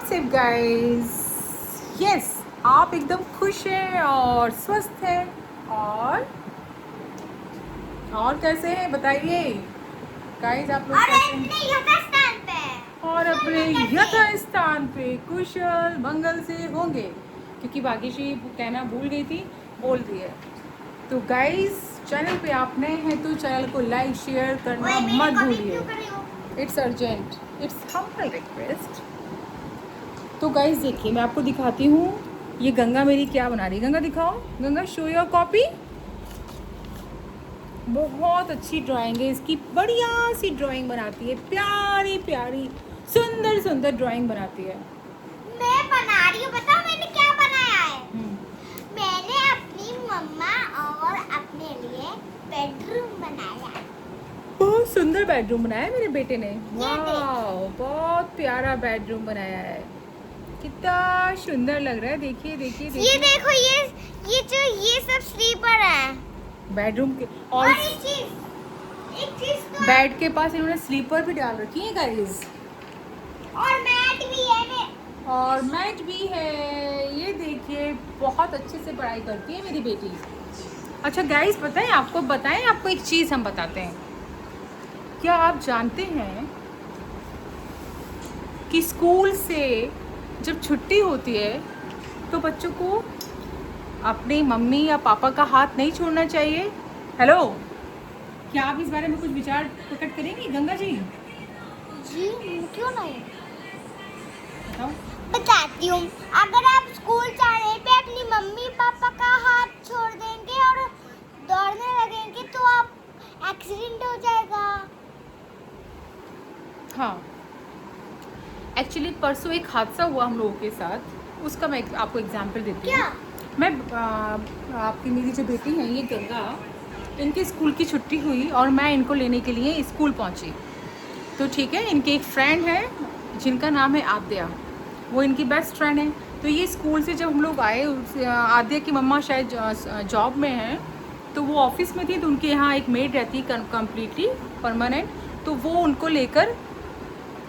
WhatsApp guys. Yes, आप एकदम खुश हैं और स्वस्थ हैं और कैसे हैं बताइए गाइस, आप लोग कैसे हैं और अपने यथास्थान पे कुशल मंगल से होंगे, क्योंकि भाग्यश्री कहना भूल गई थी, बोल दी है। तो गाइस, चैनल पे आप नए हैं तो चैनल को लाइक शेयर करना मत भूलिए। It's urgent, it's humble request. तो गाइस देखिए, मैं आपको दिखाती हूँ ये गंगा मेरी क्या बना रही है। गंगा दिखाओ, गंगा शो योर कॉपी। बहुत अच्छी ड्राइंग है इसकी, बढ़िया सी ड्राइंग बनाती है, प्यारी प्यारी सुंदर सुंदर ड्राइंग बनाती है। मैं बना रही हूँ, बताओ मैंने क्या बनाया है। मैंने अपनी मम्मा और अपने लिए बेडरूम बनाया। बहुत सुंदर बेडरूम बनाया है मेरे बेटे ने। वाह, बहुत प्यारा बेडरूम बनाया है, कितना सुंदर लग रहा है। देखिए देखिए देखिए, ये देखो, ये सब स्लीपर है बेडरूम के। और एक चीज तो बेड के पास इन्होंने स्लीपर भी डाल रखी है गाइस, और मैट भी है। और मैट भी है। ये देखिए, बहुत अच्छे से पढ़ाई करती है मेरी बेटी। अच्छा गाइस, बताएं आपको एक चीज़ हम बताते हैं। क्या आप जानते हैं कि स्कूल से जब छुट्टी होती है तो बच्चों को अपनी मम्मी या पापा का हाथ नहीं छोड़ना चाहिए। हेलो, क्या आप इस बारे में कुछ विचार प्रकट करेंगी गंगा जी? जी क्यों नहीं, बताओ। बताती हूँ। अगर आप स्कूल जाने पे अपनी मम्मी पापा का हाथ छोड़ देंगे और दौड़ने लगेंगे तो आप एक्सीडेंट हो जाएगा। हाँ, एक्चुअली परसों एक हादसा हुआ हम लोगों के साथ, उसका मैं आपको एग्जांपल देती हूँ। मैं आपकी मेरी जो बेटी है ये गंगा, इनके स्कूल की छुट्टी हुई और मैं इनको लेने के लिए स्कूल पहुँची। तो ठीक है, इनके एक फ्रेंड है जिनका नाम है आद्या, वो इनकी बेस्ट फ्रेंड है। तो ये स्कूल से जब हम लोग आए, आद्या की मम्मा शायद जॉब में हैं, तो वो ऑफिस में थी, तो उनके यहाँ एक मेड रहती कम्प्लीटली परमानेंट। तो वो उनको लेकर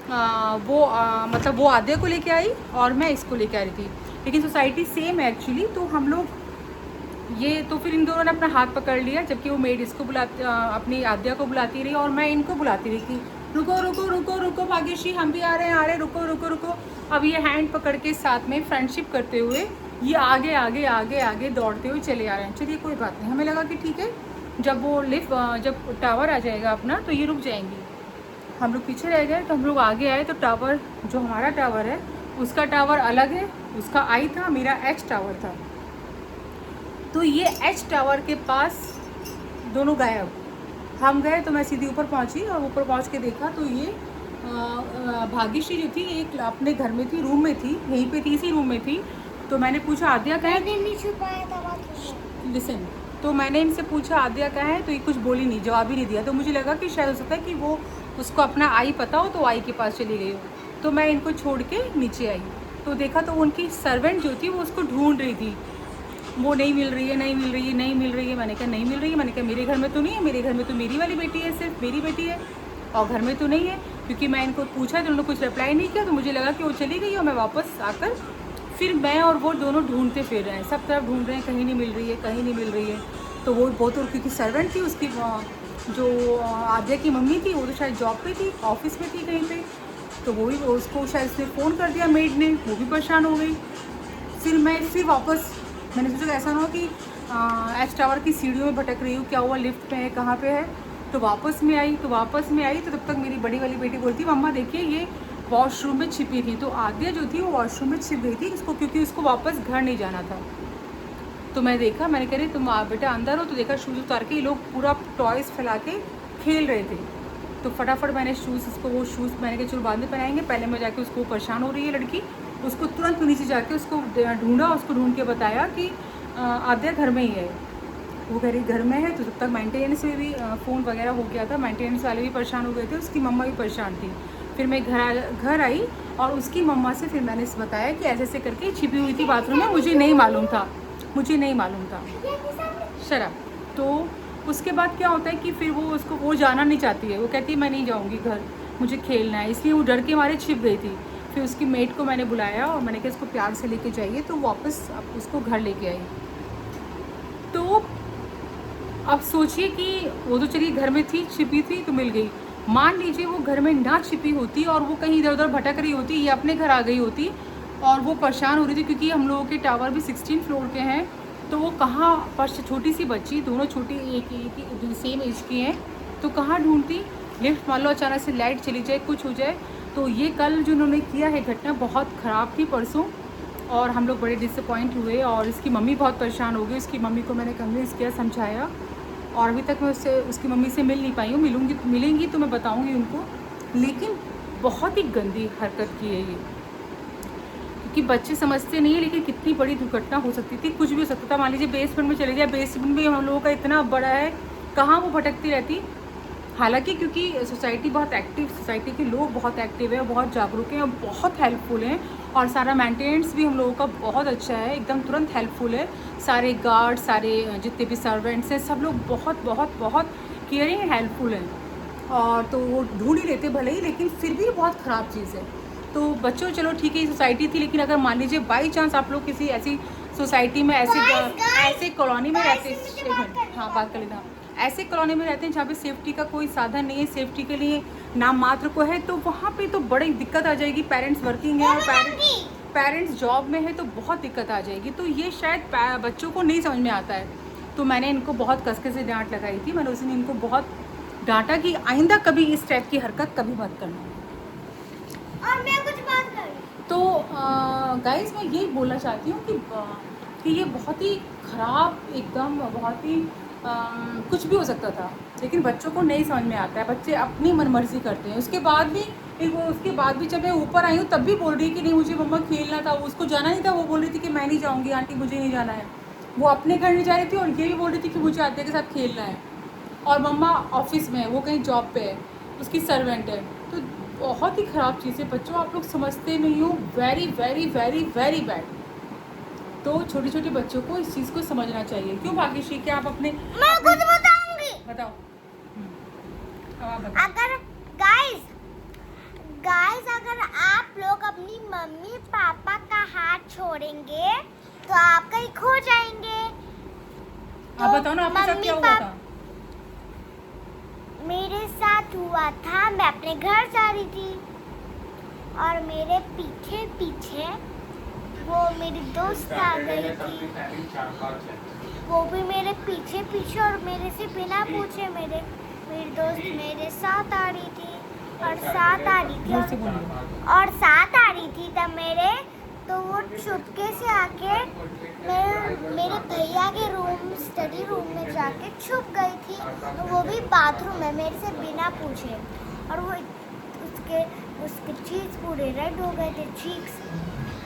मतलब वो आद्या को लेके आई और मैं इसको लेके आ रही थी, लेकिन सोसाइटी सेम है एक्चुअली। तो हम लोग तो फिर इन दोनों ने अपना हाथ पकड़ लिया, जबकि वो मेड इसको अपनी आद्या को बुलाती रही और मैं इनको बुलाती रही कि रुको रुको रुको रुको भाग्यश्री, हम भी आ रहे हैं, रुको रुको रुको। अब ये हैंड पकड़ के साथ में फ्रेंडशिप करते हुए ये आगे आगे आगे आगे दौड़ते हुए चले आ रहे हैं। चलिए कोई बात नहीं, हमें लगा कि ठीक है, जब वो जब टावर आ जाएगा अपना तो ये रुक जाएंगी। हम लोग पीछे रह गए, तो हम लोग आगे आए तो टावर, जो हमारा टावर है उसका टावर अलग है, उसका आई था, मेरा एच टावर था। तो ये एच टावर के पास दोनों गायब। हम गए तो मैं सीधी ऊपर पहुंची और ऊपर पहुंच के देखा तो ये भाग्यश्री जो थी एक अपने घर में थी, रूम में थी, यहीं पे थी, इसी रूम में थी। तो मैंने पूछा आद्या कहाँ है? नहीं छुपाया था बात। लिसन, तो मैंने इनसे पूछा आद्या कहाँ है, तो ये कुछ बोली नहीं, जवाब ही नहीं दिया। तो मुझे लगा कि शायद हो सकता है कि वो उसको अपना आई पता हो तो आई के पास चली गई हो। तो मैं इनको छोड़ के नीचे आई तो देखा तो उनकी सर्वेंट जो थी वो उसको ढूंढ रही थी, वो नहीं मिल रही है, नहीं मिल रही है, नहीं मिल रही है। मैंने कहा नहीं मिल रही है, मैंने कहा मेरे घर में तो नहीं है, मेरे घर में तो मेरी वाली बेटी है, सिर्फ मेरी बेटी है, और घर में तो नहीं है। क्योंकि मैं इनको पूछा तो उन्होंने कुछ रिप्लाई नहीं किया, तो मुझे लगा कि वो चली गई और मैं वापस आकर फिर मैं और वो दोनों ढूंढते फिर रहे हैं, सब तरफ ढूंढ रहे हैं, कहीं नहीं मिल रही है, कहीं नहीं मिल रही है। तो वो बहुत, और क्योंकि सर्वेंट थी उसकी, जो आद्या की मम्मी थी, वो तो शायद जॉब पे थी, ऑफिस में थी कहीं पे, तो वो भी उसको शायद उसने फ़ोन कर दिया मेड ने, वो भी परेशान हो गई। फिर वापस मैंने सोचा ऐसा ना हो कि एच टावर की सीढ़ियों में भटक रही हूँ, क्या हुआ, लिफ्ट पे है, कहाँ पे है। तो वापस में आई तो तब तक मेरी बड़ी वाली बेटी बोलती मम्मा देखिए ये वॉशरूम में छिपी थी। तो आद्या जो थी वो वॉशरूम में छिप गई थी इसको, क्योंकि उसको वापस घर नहीं जाना था। तो मैं देखा, मैंने कह रही तुम बेटा अंदर हो, तो देखा शूज़ उतार के ये लोग पूरा टॉयज़ फैला के खेल रहे थे। तो फटाफट मैंने वो शूज़ मैंने कहा चलो बाद में पहनाएंगे, पहले मैं जाके उसको, परेशान हो रही है लड़की, उसको तुरंत नीचे जाके उसको ढूंढा, उसको ढूंढ के बताया कि आद्या घर में ही है। वो कह रही घर में है। तो तब तक मेंटेनेंस में भी फ़ोन वगैरह हो गया था, मेंटेनेंस वाले भी परेशान हो गए थे, उसकी मम्मा भी परेशान थी। फिर मैं घर आई और उसकी मम्मा से फिर मैंने बताया कि ऐसे ऐसे करके छिपी हुई थी बाथरूम में, मुझे नहीं मालूम था। शराब। तो उसके बाद क्या होता है कि फिर वो जाना नहीं चाहती है, वो कहती है मैं नहीं जाऊँगी घर, मुझे खेलना है, इसलिए वो डर के मारे छिप गई थी। फिर उसकी मेट को मैंने बुलाया और मैंने कहा इसको प्यार से लेके जाइए, तो वापस अब उसको घर लेके आई। तो अब सोचिए कि वो तो चलिए घर में थी, छिपी थी तो मिल गई। मान लीजिए वो घर में ना छिपी होती और वो कहीं इधर उधर भटक रही होती, ये अपने घर आ गई होती और वो परेशान हो रही थी, क्योंकि हम लोगों के टावर भी 16 फ्लोर के हैं। तो वो कहाँ पर, छोटी सी बच्ची, दोनों छोटी एक सेम एज की हैं, तो कहाँ ढूंढती। लिफ्ट मान लो अचानक से लाइट चली जाए, कुछ हो जाए। तो ये कल जो उन्होंने किया है घटना बहुत ख़राब थी परसों, और हम लोग बड़े डिसअपॉइंट हुए और इसकी मम्मी बहुत परेशान हो गई। उसकी मम्मी को मैंने कन्विंस किया, समझाया, और अभी तक मैं उसकी मम्मी से मिल नहीं पाई हूँ। मिलेंगी तो मैं बताऊँगी उनको। लेकिन बहुत ही गंदी हरकत की है ये, क्योंकि बच्चे समझते नहीं है, लेकिन कितनी बड़ी दुर्घटना हो सकती थी, कुछ भी हो सकता था। मान लीजिए बेसमेंट में चले गया, बेसमेंट भी हम लोगों का इतना बड़ा है, कहाँ वो भटकती रहती। हालांकि क्योंकि सोसाइटी बहुत एक्टिव, सोसाइटी के लोग बहुत एक्टिव है, बहुत जागरूक हैं और बहुत हेल्पफुल हैं, और सारा मेंटेनेंस भी हम लोगों का बहुत अच्छा है, एकदम तुरंत हेल्पफुल है। सारे गार्ड, सारे जितने भी सर्वेंट्स हैं, सब लोग बहुत बहुत बहुत केयरिंग एंड हेल्पफुल हैं। और तो वो ढूंढ ही लेते भले ही, लेकिन फिर भी बहुत ख़राब चीज़ है। तो बच्चों चलो ठीक है, सोसाइटी थी, लेकिन अगर मान लीजिए बाई चांस आप लोग किसी ऐसी सोसाइटी में, ऐसे कॉलोनी में रहते हैं, हाँ बात कर लेना, ऐसे कॉलोनी में रहते हैं जहाँ पे सेफ्टी का कोई साधन नहीं है, सेफ्टी के लिए नाम मात्र को है, तो वहाँ पे तो बड़ी दिक्कत आ जाएगी। पेरेंट्स वर्किंग है और पेरेंट्स जॉब में है, तो बहुत दिक्कत आ जाएगी। तो ये शायद बच्चों को नहीं समझ में आता है। तो मैंने इनको बहुत कसके से डांट लगाई थी। मैंने उस दिन इनको बहुत डांटा कि आइंदा कभी इस टाइप की हरकत कभी मत करना। और मैं कुछ बात कर रही हूँ। तो गाइस मैं यही बोलना चाहती हूँ कि ये बहुत ही ख़राब, एकदम बहुत ही कुछ भी हो सकता था, लेकिन बच्चों को नहीं समझ में आता है। बच्चे अपनी मनमर्जी करते हैं। उसके बाद भी जब मैं ऊपर आई हूँ तब भी बोल रही कि नहीं मुझे मम्मा खेलना था, उसको जाना नहीं था। वो बोल रही थी कि मैं नहीं जाऊँगी आंटी, मुझे नहीं जाना है। वो अपने घर नहीं जा रही थी और ये भी बोल रही थी कि मुझे आदित्य के साथ खेलना है। और मम्मा ऑफिस में है, वो कहीं जॉब पे है, उसकी सर्वेंट है। तो बहुत ही ख़राब चीज़ है। बच्चों आप लोग समझते नहीं हो, very very very very bad. तो छोटे छोटे बच्चों को इस चीज़ को समझना चाहिए। क्यों भाग्यश्री, क्या आप अपने मैं कुछ बताऊंगी। बताओ। अब आप बताओ। अगर गाइस अगर आप लोग अपनी मम्मी पापा का हाथ छोड़ेंगे तो आप कहीं खो जाएंगे। आप बताओ ना, आपके साथ क्या हुआ था? मेरे साथ हुआ था, मैं अपने घर जा रही थी और मेरे पीछे पीछे वो मेरी दोस्त आ गई थी। वो भी मेरे पीछे पीछे और मेरे से बिना पूछे मेरी दोस्त मेरे साथ आ रही थी और साथ आ रही थी तब तो वो चुपके से आके मेरे भैया के स्टडी रूम में जाके छुप गई थी। तो वो भी बाथरूम में मेरे से बिना पूछे, और वो उसके चीक्स पूरे रेड हो गए थे, चीक्स,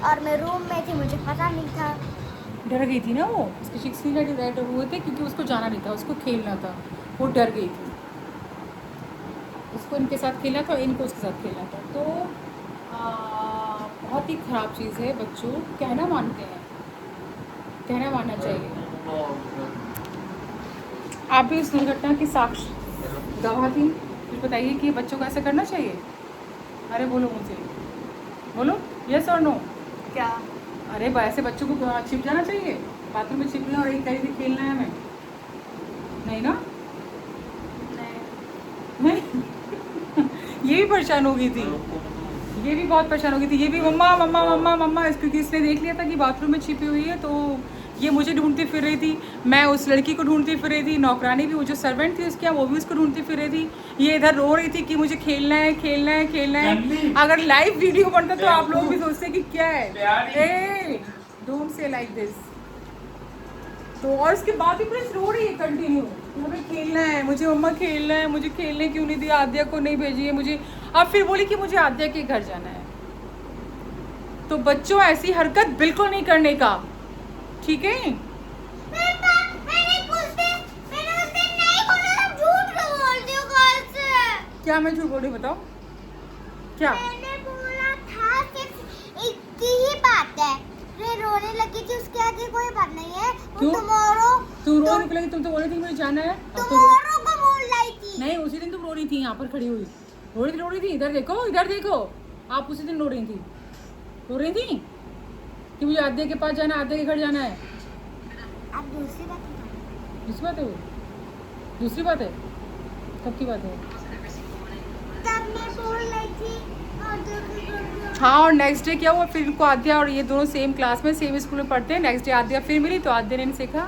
और मैं रूम में थी, मुझे पता नहीं था। डर गई थी ना वो, उसके चिक्स नहीं रेड हुए थे क्योंकि उसको जाना नहीं था, उसको खेलना था। वो डर गई थी, उसको इनके साथ खेलना था, इनको उसके साथ खेलना था। तो बहुत ही ख़राब चीज़ है। बच्चों कहना मानते हैं, कहना मानना चाहिए। आप भी उस दुर्घटना की साक्षी गवाह थी। कुछ बताइए कि बच्चों को ऐसा करना चाहिए? अरे बोलो, मुझे बोलो, यस और नो। क्या? अरे ऐसे बच्चों को छिप जाना चाहिए, बाथरूम में छिपना और एक कहीं भी खेलना है हमें? नहीं ना? नहीं। ये भी परेशान हो गई थी, ये भी बहुत परेशान हो गई थी। ये भी मम्मा मम्मा मम्मा मम्मा, क्योंकि इसने देख लिया था कि बाथरूम में छिपी हुई है। तो ये मुझे ढूंढती फिर रही थी, मैं उस लड़की को ढूंढती फिर रही थी, नौकरानी भी, वो जो सर्वेंट थी उसके यहाँ, वो भी उसको ढूंढती फिर रही थी। ये इधर रो रही थी कि मुझे खेलना है खेलना है खेलना है। अगर लाइव वीडियो बनता तो आप लोग भी सोचते कि क्या है, डोंट से लाइक दिस। तो और उसके बाद भी प्लीज रो रही है कंटिन्यू, मुझे खेलना है, मुझे मम्मा खेलना है, मुझे खेलने क्यों नहीं दिया, आद्या को नहीं भेजिए मुझे। अब फिर बोली कि मुझे आद्या के घर जाना है। तो बच्चों ऐसी हरकत बिल्कुल नहीं करने का, ठीक है? क्या मैं झूठ बोल रही, बताओ क्या? मैंने बोला था सिर्फ एक ही बात है, रोने लगी थी, उसके आगे कोई बात नहीं है। क्यों? तू रो निकलेगी, तुम तो बोल रही थी मुझे जाना है। टुमारो को बोल रही थी। नहीं, उसी दिन तुम रो रही थी, यहाँ पर खड़ी हुई रो रही थी। इधर देखो, इधर देखो, आप उसी दिन रो रही थी। रो रही थी कि मुझे आद्या के पास जाना है, आद्या के घर जाना है। अब दूसरी बात बताओ। दूसरी बात है वो, दूसरी बात है, कब की बात है? तब मैं बोल रही थी हाँ, और नेक्स्ट डे क्या हुआ फिर इनको आद्या और ये दोनों सेम क्लास में सेम स्कूल में पढ़ते हैं। नेक्स्ट डे आद्या फिर मिली तो आद्या ने इनसे कहा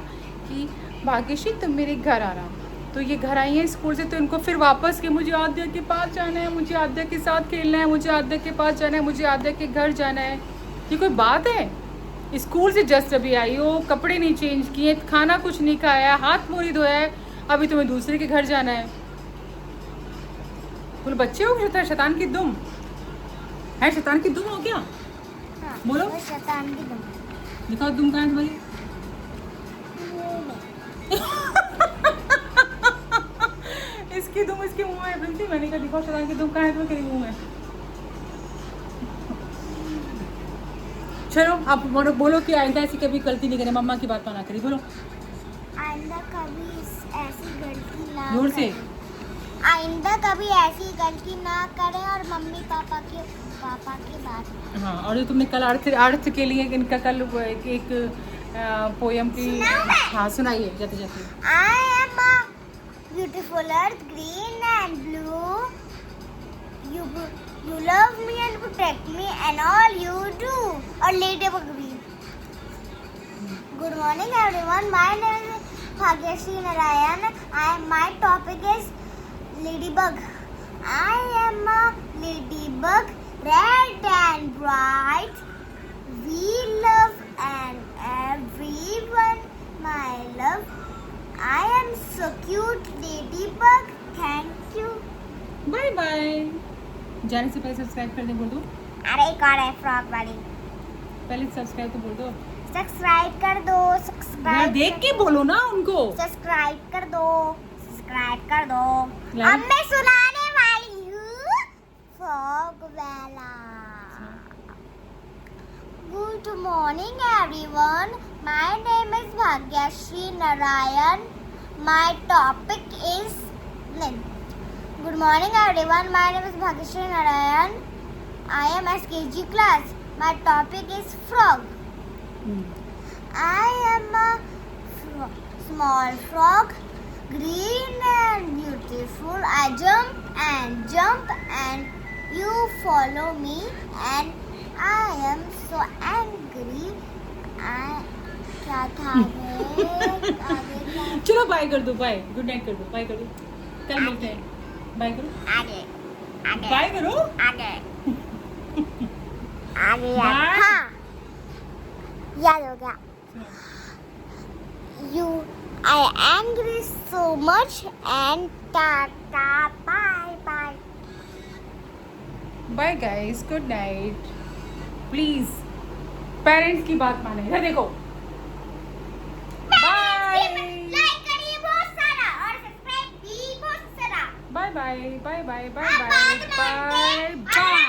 कि भाग्यश्री तुम मेरे घर आना। तो ये घर आई हैं स्कूल से, तो इनको फिर वापस कि मुझे आद्या के पास जाना है, मुझे आद्या के साथ खेलना है, मुझे आद्या के पास जाना है, मुझे आद्या के घर जाना है। ये कोई बात है? स्कूल से जस्ट अभी आई हो, कपड़े नहीं चेंज किए, खाना कुछ नहीं खाया, हाथ मुँह नहीं धोया है, अभी तुम्हें दूसरे के घर जाना है। बोलो बच्चे हो क्या? शैतान की दुम है, शैतान की दुम हो क्या? हाँ, बोलो। वो शैतान की दुम। दिखाओ दुम कहाँ है तुम्हारी? मुंह में। इसकी दुम इसके मुंह में प्रिंसी। मैंने कहा दिखाओ शैतान की दुम कहाँ है तुम्हारे मुंह में। चलो आप बोलो कि आइंदा ऐसी कभी गलती नहीं करें, मम्मा की बात ना करी। बोलो आइंदा कभी ऐसी गलती ना जोर से। करें। आइंदा कभी ऐसी गलती ना करें और मम्मी पापा की बात। हाँ, और जो तुमने कल अर्थ के लिए इनका कल एक पोयम की, हाँ सुनाइए जाते जाते। I am a beautiful earth, green and blue. You love me and protect me and all you do. और ladybug भी. Good morning everyone. My name is Bhagyashree Narayan. My topic is ladybug. I am a ladybug, red and bright. We love and everyone, my love. I am so cute, ladybug. Thank you. Bye bye. जाने से पहले subscribe कर दे, बोल दो। अरे कौन है frock वाली? पहले सब्सक्राइब तो बोल दो सब्सक्राइब कर दो। यार, सब्सक्राइब देख के बोलो ना उनको। सब्सक्राइब कर दो। सब्सक्राइब कर दो। लाइक- अब मैं सुनाने वाली हूँ फ्रॉक वाला। Good morning everyone. My name is Bhagyashree Narayan. My topic is Good morning everyone. My name is Bhagyashree Narayan. I am SKG class. My topic is frog. I am a small frog, green and beautiful. I jump and you follow me and I am so angry. क्या था रे? आगे चलो bye कर दो, bye, good night कर दो, bye कर दो, कल मिलते हैं। बाय करो, आगे बाय करो। आगे आगे Bye. हाँ याद हो गया। You I angry so much and tata bye bye. Bye guys, good night. Please parents की बात माने। इधर देखो। बाय लाइक करिए बहुत सारा और सब्सक्राइब भी बहुत सारा। Bye bye bye bye bye आप बाय बाद में बाय बाय।